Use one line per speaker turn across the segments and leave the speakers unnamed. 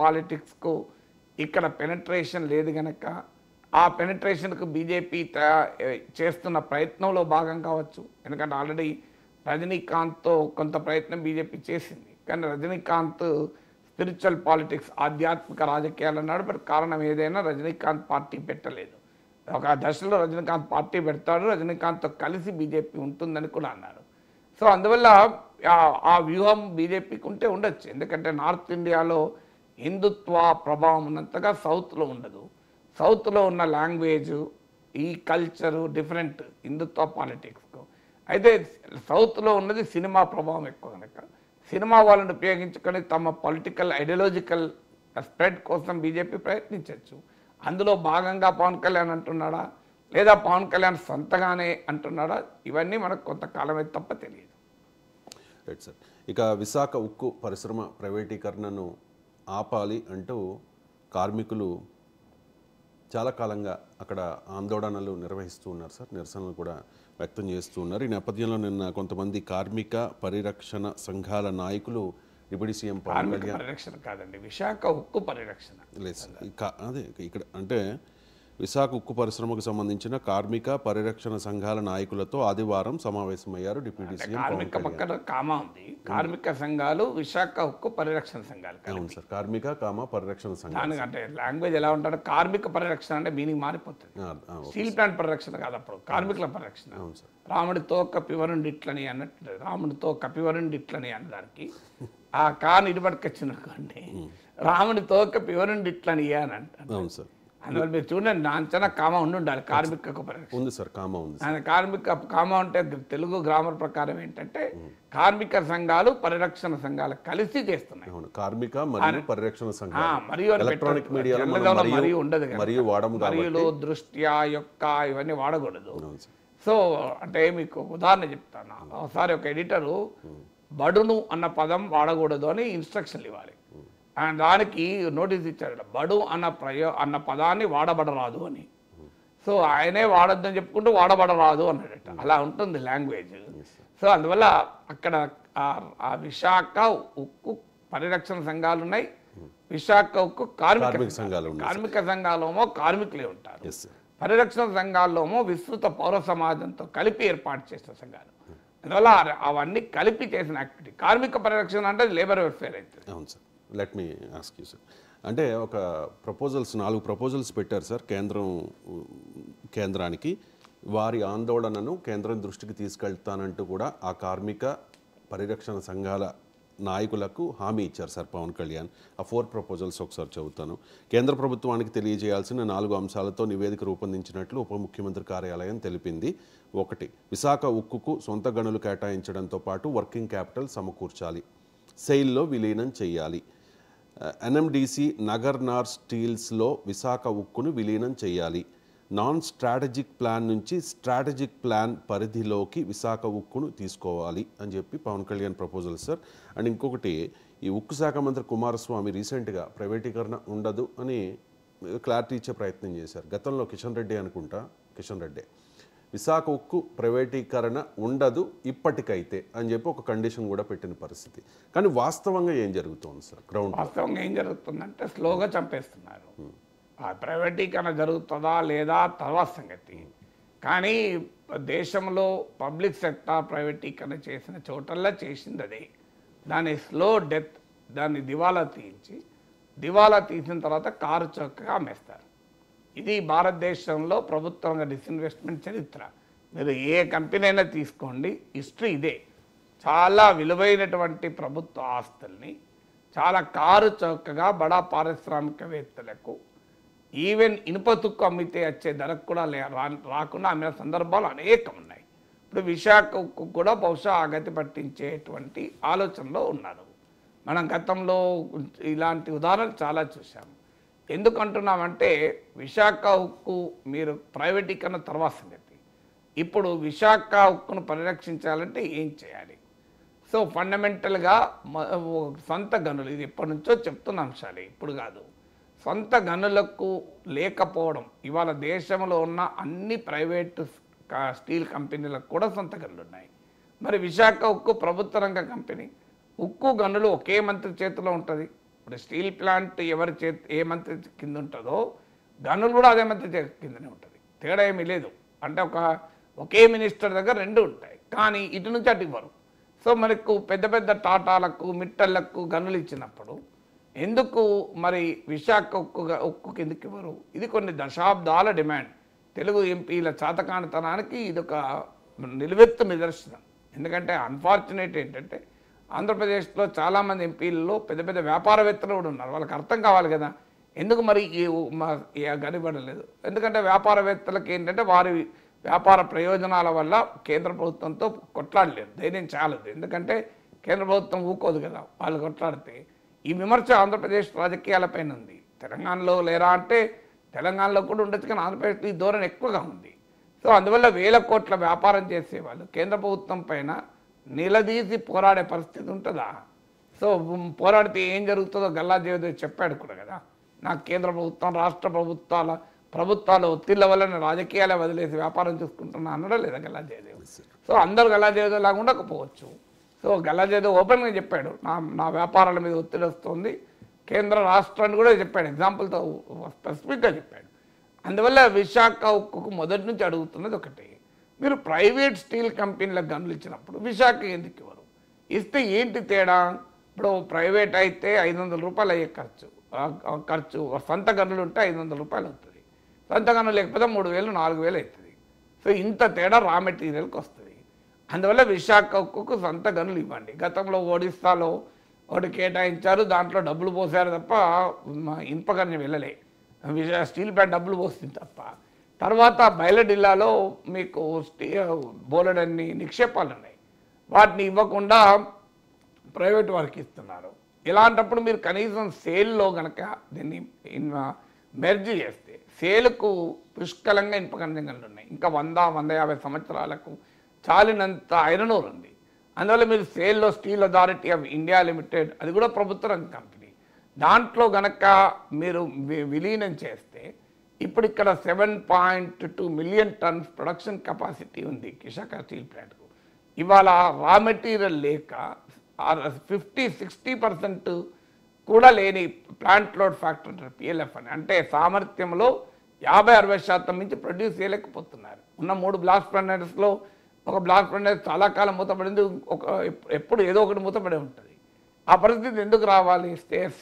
పాలిటిక్స్కు ఇక్కడ పెనట్రేషన్ లేదు కనుక ఆ పెనట్రేషన్కు బీజేపీ చేస్తున్న ప్రయత్నంలో భాగం కావచ్చు. ఎందుకంటే ఆల్రెడీ రజనీకాంత్తో కొంత ప్రయత్నం బీజేపీ చేసింది. కానీ రజనీకాంత్ స్పిరిచువల్ పాలిటిక్స్, ఆధ్యాత్మిక రాజకీయాలు అన్నాడు. బట్ కారణం ఏదైనా రజనీకాంత్ పార్టీ పెట్టలేదు. ఒక దశలో రజనీకాంత్ పార్టీ పెడతాడు, రజనీకాంత్తో కలిసి బీజేపీ ఉంటుందని కూడా అన్నారు. సో అందువల్ల ఆ వ్యూహం బీజేపీకి ఉంటే ఉండొచ్చు. ఎందుకంటే నార్త్ ఇండియాలో హిందుత్వ ప్రభావం ఉన్నంతగా సౌత్లో ఉండదు. సౌత్లో ఉన్న లాంగ్వేజ్, ఈ కల్చరు డిఫరెంట్ హిందుత్వ పాలిటిక్స్కు. అయితే సౌత్లో ఉన్నది సినిమా ప్రభావం ఎక్కువ కనుక సినిమా వాళ్ళని ఉపయోగించుకొని తమ పొలిటికల్ ఐడియాలజికల్ స్ప్రెడ్ కోసం బీజేపీ ప్రయత్నించవచ్చు. అందులో భాగంగా పవన్ కళ్యాణ్ అంటున్నాడా, లేదా పవన్ కళ్యాణ్ సొంతగానే అంటున్నాడా, ఇవన్నీ మనకు కొంతకాలమే తప్ప తెలియదు.
Right sir. ఇక విశాఖ ఉక్కు పరిశ్రమ ప్రైవేటీకరణను ఆపాలి అంటూ కార్మికులు చాలా కాలంగా అక్కడ ఆందోళనలు నిర్వహిస్తూ ఉన్నారు సార్, నిరసనలు కూడా వ్యక్తం చేస్తూ ఉన్నారు. ఈ నేపథ్యంలో నిన్న కొంతమంది కార్మిక పరిరక్షణ సంఘాల నాయకులు డిప్యూటీ సీఎం పవన్ కళ్యాణ్
పరిరక్షణ కాదండి, విశాఖ ఉక్కు పరిరక్షణ
లేదు సార్, అదే ఇక్కడ అంటే విశాఖ ఉక్కు పరిశ్రమకు సంబంధించిన కార్మిక పరిరక్షణ సంఘాల నాయకులతో ఆదివారం సమావేశమయ్యారు డిప్యూటీ సీఎం పవన్
కార్మిక
కళ్యాణ్.
పక్కన కామా ఉంది, కార్మిక సంఘాలు విశాఖ ఉక్కు పరిరక్షణ సంఘాలు.
అవును సార్, కార్మిక కామ పరిరక్షణ సంఘాలు.
దానికంటే లాంగ్వేజ్ ఎలా ఉంటాడు, కార్మిక పరిరక్షణ అంటే మీనింగ్ మారిపోతుంది. స్టీల్ ప్లాంట్ పరిరక్షణ కాదు, అప్పుడు కార్మికుల పరిరక్షణ.
అవును సార్.
రాముడితో కపివరుండి ఇట్లని అన్నట్టు, రాముడితో కపివరుండి ఇట్లని అన్నదానికి ఆ కాని ఇటుపట్టుకొచ్చినటువంటి రాముడితో కపివరుండి ఇట్లని అని అంటారు.
అవును సార్.
అందువల్ల మీరు చూడండి, నా అంచనా కామా ఉండాలి కార్మిక పరిరక్షణ.
ఉంది సార్, కామా ఉంది.
కార్మిక కామా అంటే తెలుగు గ్రామర్ ప్రకారం ఏంటంటే కార్మిక సంఘాలు పరిరక్షణ సంఘాలు కలిసి చేస్తున్నాయి.
కార్మిక మరియు పరిరక్షణ సంఘాలు
మరియు
ఎలక్ట్రానిక్ మీడియాలో
మరియు ఉండదు,
మరియు వాడము
మరియు దృష్ట్యా యొక్క ఇవన్నీ వాడకూడదు. సో అంటే మీకు ఉదాహరణ చెప్తాను. ఒకసారి ఒక ఎడిటరు బడును అన్న పదం వాడకూడదు అని ఇన్స్ట్రక్షన్లు ఇవ్వాలి. అండ్ దానికి నోటీస్ ఇచ్చాడు, బడు అన్న పదాన్ని వాడబడరాదు అని. సో ఆయనే వాడొద్దని చెప్పుకుంటూ వాడబడరాదు అన్నాడట. అలా ఉంటుంది లాంగ్వేజ్. సో అందువల్ల అక్కడ ఆ విశాఖ ఉక్కు పరిరక్షణ సంఘాలు ఉన్నాయి, విశాఖ ఉక్కు కార్మిక సంఘాలు. కార్మిక సంఘాలేమో కార్మికులే ఉంటారు, పరిరక్షణ సంఘాల్లోమో విస్తృత పౌర సమాజంతో కలిపి ఏర్పాటు చేసిన సంఘాలు. అందువల్ల అవన్నీ కలిపి చేసిన యాక్టివిటీ. కార్మిక పరిరక్షణ అంటే లేబర్ వెల్ఫేర్ అవుతుంది.
అవును sir. Let me ask you sir, అంటే ఒక ప్రపోజల్స్ 4 ప్రపోజల్స్ పెట్టారు సార్ కేంద్రానికి. వారి ఆందోళనను కేంద్రం దృష్టికి తీసుకెళ్తానంటూ కూడా ఆ కార్మిక పరిరక్షణ సంఘాల నాయకులకు హామీ ఇచ్చారు సార్ పవన్ కళ్యాణ్. ఆ 4 ప్రపోజల్స్ ఒకసారి చదువుతాను. కేంద్ర ప్రభుత్వానికి తెలియజేయాల్సిన 4 అంశాలతో నివేదిక రూపొందించినట్లు ఉప ముఖ్యమంత్రి కార్యాలయం తెలిపింది. 1. విశాఖ ఉక్కుకు సొంత గనులు కేటాయించడంతో పాటు వర్కింగ్ క్యాపిటల్ సమకూర్చాలి, సెయిల్లో విలీనం చేయాలి. ఎన్ఎండిసి నగర్నార్ స్టీల్స్లో విశాఖ ఉక్కును విలీనం చేయాలి. నాన్ స్ట్రాటజిక్ ప్లాన్ నుంచి స్ట్రాటజిక్ ప్లాన్ పరిధిలోకి విశాఖ ఉక్కును తీసుకోవాలి అని చెప్పి Pawan Kalyan proposal sir. And ఇంకొకటి, ఈ ఉక్కు శాఖ మంత్రి కుమారస్వామి రీసెంట్గా ప్రైవేటీకరణ ఉండదు అని క్లారిటీ ఇచ్చే ప్రయత్నం చేశారు. గతంలో కిషన్ రెడ్డి విశాఖ ఉక్కు ప్రైవేటీకరణ ఉండదు ఇప్పటికైతే అని చెప్పి ఒక కండిషన్ కూడా పెట్టిన పరిస్థితి. కానీ వాస్తవంగా ఏం జరుగుతుంది సార్ గ్రౌండ్?
వాస్తవంగా ఏం జరుగుతుందంటే స్లోగా చంపేస్తున్నారు. ప్రైవేటీకరణ జరుగుతుందా లేదా తర్వాత సంగతి. కానీ దేశంలో పబ్లిక్ సెక్టార్ ప్రైవేటీకరణ చేసిన చోటల్లా చేసింది అదే. దాని స్లో డెత్, దాన్ని దివాలా తీసిన తర్వాత కారు చౌకగా అమ్మేస్తారు. ఇది భారతదేశంలో ప్రభుత్వంగా డిస్ఇన్వెస్ట్మెంట్ చరిత్ర. మీరు ఏ కంపెనీ అయినా తీసుకోండి, హిస్టరీ ఇదే. చాలా విలువైనటువంటి ప్రభుత్వ ఆస్తుల్ని చాలా కారు చౌకగా బడా పారిశ్రామికవేత్తలకు ఈవెన్ ఇనుప తుక్కు అమ్మితే వచ్చే ధరకు కూడా రాకుండా అమ్మిన సందర్భాలు అనేకం ఉన్నాయి. ఇప్పుడు విశాఖ ఉక్కు కూడా బహుశా ఆగతి పట్టించేటువంటి ఆలోచనలో ఉన్నారు. మనం గతంలో ఇలాంటి ఉదాహరణలు చాలా చూసాము. ఎందుకంటున్నామంటే విశాఖ ఉక్కు మీరు ప్రైవేటీకరణ తర్వాత సంగతి. ఇప్పుడు విశాఖ ఉక్కును పరిరక్షించాలంటే ఏం చేయాలి? సో ఫండమెంటల్గా సొంత గనులు, ఇది ఎప్పటి నుంచో చెప్తున్న అంశాలే, ఇప్పుడు కాదు. సొంత గనులకు లేకపోవడం. ఇవాళ దేశంలో ఉన్న అన్ని ప్రైవేటు స్టీల్ కంపెనీలకు కూడా సొంత గనులు ఉన్నాయి. మరి విశాఖ ఉక్కు ప్రభుత్వ రంగ కంపెనీ, ఉక్కు గనులు ఒకే మంత్రి చేతిలో ఉంటుంది. ఇప్పుడు స్టీల్ ప్లాంట్ ఎవరి ఏ మంత్రి కింద ఉంటుందో గనులు కూడా అదే మంత్రి కిందనే ఉంటుంది, తేడా ఏమీ లేదు. అంటే ఒకే మినిస్టర్ దగ్గర రెండు ఉంటాయి, కానీ ఇటు నుంచి అటు ఇవ్వరు. సో మనకు పెద్ద పెద్ద టాటాలకు మిట్టళ్లకు గనులు ఇచ్చినప్పుడు ఎందుకు మరి విశాఖ ఉక్కు కిందకి ఇవ్వరు? ఇది కొన్ని దశాబ్దాల డిమాండ్. తెలుగు ఎంపీల చాతకానితనానికి ఇది ఒక నిలువెత్తు నిదర్శనం. ఎందుకంటే అన్ఫార్చునేట్ ఏంటంటే ఆంధ్రప్రదేశ్లో చాలామంది ఎంపీలలో పెద్ద పెద్ద వ్యాపారవేత్తలు కూడా ఉన్నారు. వాళ్ళకి అర్థం కావాలి కదా ఎందుకు మరి ఈ గనిబడలేదు. ఎందుకంటే వ్యాపారవేత్తలకు ఏంటంటే వారి వ్యాపార ప్రయోజనాల వల్ల కేంద్ర ప్రభుత్వంతో కొట్లాడలేరు, ధైర్యం చాలదు. ఎందుకంటే కేంద్ర ప్రభుత్వం ఊకోదు కదా వాళ్ళు కొట్లాడితే. ఈ విమర్శ ఆంధ్రప్రదేశ్ రాజకీయాలపైన ఉంది. తెలంగాణలో లేరా అంటే తెలంగాణలో కూడా ఉండొచ్చు, కానీ ఆంధ్రప్రదేశ్లో ఈ ధోరణి ఎక్కువగా ఉంది. సో అందువల్ల వేల కోట్ల వ్యాపారం చేసేవాళ్ళు కేంద్ర ప్రభుత్వం పైన నిలదీసి పోరాడే పరిస్థితి ఉంటుందా? సో పోరాడితే ఏం జరుగుతుందో గల్లా జయదేవ్ చెప్పాడు కూడా కదా, నాకు కేంద్ర ప్రభుత్వం రాష్ట్ర ప్రభుత్వాల ఒత్తిళ్ల వల్ల రాజకీయాలే వదిలేసి వ్యాపారం చూసుకుంటున్నా అన్నడా లేదా గల్లా జయదేవ్? సో అందరూ గల్లా జయదేవ్ లాగా ఉండకపోవచ్చు. సో గల్లా జయదేవ్ ఓపెన్గా చెప్పాడు, నా వ్యాపారాల మీద ఒత్తిడి వస్తుంది, కేంద్ర రాష్ట్రాన్ని కూడా చెప్పాడు, ఎగ్జాంపుల్తో స్పెసిఫిక్గా చెప్పాడు. అందువల్ల విశాఖ ఉక్కుకు మొదటి నుంచి అడుగుతున్నది ఒకటి, మీరు ప్రైవేట్ స్టీల్ కంపెనీలకు గనులు ఇచ్చినప్పుడు విశాఖ ఎందుకు ఇవ్వరు? ఇస్తే ఏంటి తేడా? ఇప్పుడు ప్రైవేట్ అయితే 500 రూపాయలు అయ్యే ఖర్చు సొంత గనులు ఉంటే 500 రూపాయలు అవుతుంది, సొంత గనులు లేకపోతే 3000 4000 అవుతుంది. సో ఇంత తేడా రా మెటీరియల్కి వస్తుంది. అందువల్ల విశాఖ ఉక్కుకు సొంత గనులు ఇవ్వండి. గతంలో ఒడిస్సాలో ఒకటి కేటాయించారు, దాంట్లో డబ్బులు పోసారు తప్ప ఇనుప గని వెళ్ళలే, స్టీల్ ప్లాంట్ డబ్బులు పోస్తుంది తప్ప. తర్వాత బయలడిల్లాలో మీకు బోలెడన్ని నిక్షేపాలు ఉన్నాయి, వాటిని ఇవ్వకుండా ప్రైవేట్ వారికి ఇస్తున్నారు. ఇలాంటప్పుడు మీరు కనీసం సేల్లో కనుక దీన్ని మెర్జ్ చేస్తే, సేలుకు పుష్కలంగా ఇనుప ఖనిజాలు ఉన్నాయి, ఇంకా 100-150 సంవత్సరాలకు చాలినంత ఐరన్ ఓర్ ఉంది. అందువల్ల మీరు సేల్లో steel authority of India limited, అది కూడా ప్రభుత్వ రంగ కంపెనీ, దాంట్లో గనక మీరు విలీనం చేస్తే ఇప్పుడు ఇక్కడ 7.2 మిలియన్ టన్స్ ప్రొడక్షన్ కెపాసిటీ ఉంది విశాఖ స్టీల్ ప్లాంట్కు. ఇవాళ రా మెటీరియల్ లేక 50-60% కూడా లేని ప్లాంట్ లోడ్ ఫ్యాక్టర్ అంటారు పిఎల్ఎఫ్ అని. అంటే సామర్థ్యంలో 50-60% నుంచి ప్రొడ్యూస్ చేయలేకపోతున్నారు. ఉన్న 3 బ్లాస్ట్ ఫర్నేసెస్లో ఒక బ్లాస్ట్ ఫర్నేస్ చాలా కాలం మూతపడింది, ఎప్పుడు ఏదో ఒకటి మూతపడి ఉంటుంది. ఆ పరిస్థితి ఎందుకు రావాలి?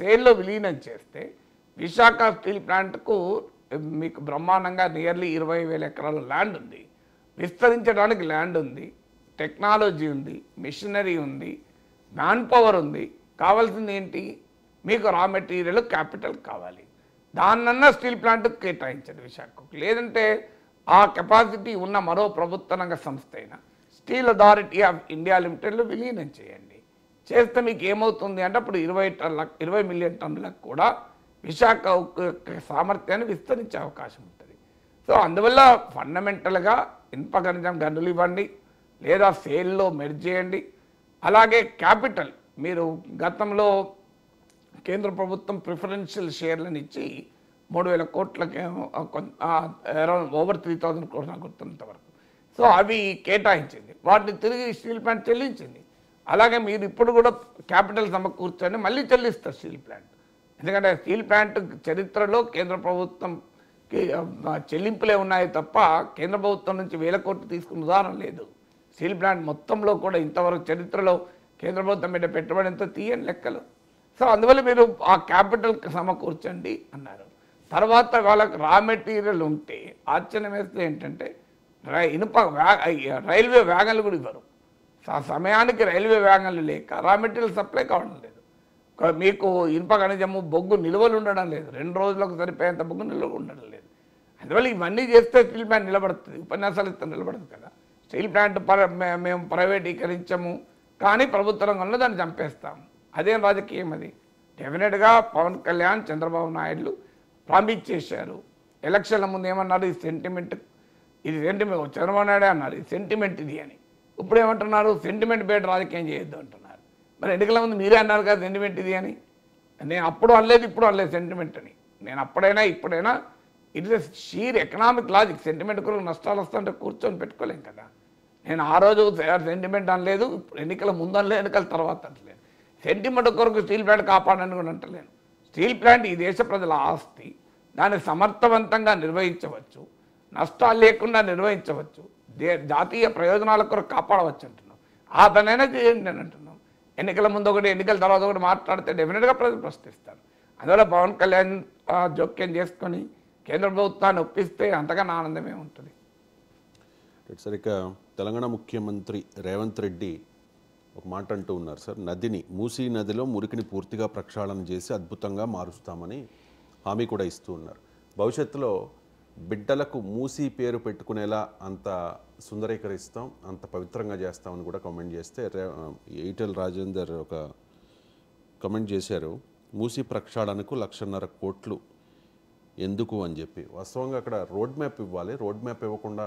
సేల్లో విలీనం చేస్తే విశాఖ స్టీల్ ప్లాంట్కు మీకు బ్రహ్మాండంగా నియర్లీ 20,000 ఎకరాల ల్యాండ్ ఉంది, విస్తరించడానికి ల్యాండ్ ఉంది, టెక్నాలజీ ఉంది, మిషనరీ ఉంది, మ్యాన్ పవర్ ఉంది. కావాల్సింది ఏంటి? మీకు రా మెటీరియల్ క్యాపిటల్ కావాలి. దాన్నన్నా స్టీల్ ప్లాంట్కి కేటాయించండి విశాఖకు. లేదంటే ఆ కెపాసిటీ ఉన్న మరో ప్రభుత్వ రంగ సంస్థ అయిన స్టీల్ అథారిటీ ఆఫ్ ఇండియా లిమిటెడ్లో విలీనం చేయండి. చేస్తే మీకు ఏమవుతుంది అంటే అప్పుడు 20 మిలియన్ టన్నులకు కూడా విశాఖ సామర్థ్యాన్ని విస్తరించే అవకాశం ఉంటుంది. సో అందువల్ల ఫండమెంటల్గా ఇనుప ఖనిజం గనులు ఇవ్వండి, లేదా సేల్లో మెర్జ్ చేయండి. అలాగే క్యాపిటల్, మీరు గతంలో కేంద్ర ప్రభుత్వం ప్రిఫరెన్షియల్ షేర్లను ఇచ్చి 3,000 కోట్లకి అరౌండ్ ఓవర్ 3,000 కోట్ల గుర్తున్నంత వరకు, సో అవి కేటాయించింది, వాటిని తిరిగి స్టీల్ ప్లాంట్ చెల్లించింది. అలాగే మీరు ఇప్పుడు కూడా క్యాపిటల్ సమకూర్చొని మళ్ళీ చెల్లిస్తారు స్టీల్ ప్లాంట్. ఎందుకంటే స్టీల్ ప్లాంట్ చరిత్రలో కేంద్ర ప్రభుత్వంకి చెల్లింపులే ఉన్నాయి తప్ప కేంద్ర ప్రభుత్వం నుంచి 1000 కోట్లు తీసుకున్న ఉదాహరణ లేదు. స్టీల్ ప్లాంట్ మొత్తంలో కూడా ఇంతవరకు చరిత్రలో కేంద్ర ప్రభుత్వం మీద పెట్టుబడి ఎంతో తీయని లెక్కలు. సో అందువల్ల మీరు ఆ క్యాపిటల్ సమకూర్చండి అన్నారు. తర్వాత వాళ్ళకి రా మెటీరియల్ ఉంటే ఆశ్చర్యం వేస్తే ఏంటంటే రైల్వే వ్యాగన్లు కూడా ఇవ్వరు. ఆ సమయానికి రైల్వే వ్యాగన్లు లేక రా మెటీరియల్ సప్లై కావడం లేదు. మీకు ఇనుప ఖనిజము బొగ్గు నిల్వలు ఉండడం లేదు, 2 రోజులకు సరిపోయేంత బొగ్గు నిల్వలు ఉండడం లేదు. అందువల్ల ఇవన్నీ చేస్తే స్టీల్ ప్లాంట్ నిలబడుతుంది, ఉపన్యాసాలు ఇస్తే నిలబడదు కదా. స్టీల్ ప్లాంట్ మేము ప్రైవేటీకరించము, కానీ ప్రభుత్వ రంగంలో దాన్ని చంపేస్తాము. అదేం రాజకీయం అది? డెఫినెట్గా పవన్ కళ్యాణ్, చంద్రబాబు నాయుడు ప్రామిస్ చేశారు. ఎలక్షన్ల ముందు ఏమన్నారు? ఇది సెంటిమెంట్, చంద్రబాబు నాయుడే అన్నారు ఇది సెంటిమెంట్ ఇది అని. ఇప్పుడు ఏమంటున్నారు? సెంటిమెంట్ బేట్ రాజకీయం చేయొద్దు అంటున్నారు. మరి ఎన్నికల ముందు మీరే అన్నారు కదా సెంటిమెంట్ ఇది అని. నేను అప్పుడు అనలేదు, ఇప్పుడు అనలేదు సెంటిమెంట్ అని. నేను అప్పుడైనా ఇప్పుడైనా it is sheer economic logic. Sentiment కొరకు నష్టాలు వస్తుంటే కూర్చొని పెట్టుకోలేం కదా. నేను ఆ రోజు సెంటిమెంట్ అనలేదు, ఎన్నికల ముందు అనలేదు, ఎన్నికల తర్వాత అనలేదు. సెంటిమెంట్ కొరకు స్టీల్ ప్లాంట్ కాపాడని కూడా అంటలేను. స్టీల్ ప్లాంట్ ఈ దేశ ప్రజల ఆస్తి, దాన్ని సమర్థవంతంగా నిర్వహించవచ్చు, నష్టాలు లేకుండా నిర్వహించవచ్చు, జాతీయ ప్రయోజనాల కొరకు కాపాడవచ్చు అంటున్నాం. ఆ పనైనా చేయండి అని అంటున్నాం. ఎన్నికల ముందు ఒకటి, ఎన్నికల తర్వాత ఒకటి మాట్లాడితే డెఫినెట్గా ప్రజలు ప్రశ్నిస్తారు. అందువల్ల పవన్ కళ్యాణ్ జోక్యం చేసుకొని కేంద్ర ప్రభుత్వాన్ని ఒప్పిస్తే అంతకన్నా ఆనందమే ఉంటుంది.
సార్, ఇక తెలంగాణ ముఖ్యమంత్రి రేవంత్ రెడ్డి ఒక మాట అంటూ ఉన్నారు సార్. మూసీ నదిలో మురికిని పూర్తిగా ప్రక్షాళన చేసి అద్భుతంగా మారుస్తామని హామీ కూడా ఇస్తూ ఉన్నారు. భవిష్యత్తులో బిడ్డలకు మూసీ పేరు పెట్టుకునేలా అంత సుందరీకరిస్తాం, అంత పవిత్రంగా చేస్తామని కూడా కామెంట్ చేస్తే ఈటెల రాజేందర్ ఒక కామెంట్ చేశారు, మూసీ ప్రక్షాళనకు 1,50,000 కోట్లు ఎందుకు అని చెప్పి. వాస్తవంగా అక్కడ రోడ్ మ్యాప్ ఇవ్వాలి, రోడ్ మ్యాప్ ఇవ్వకుండా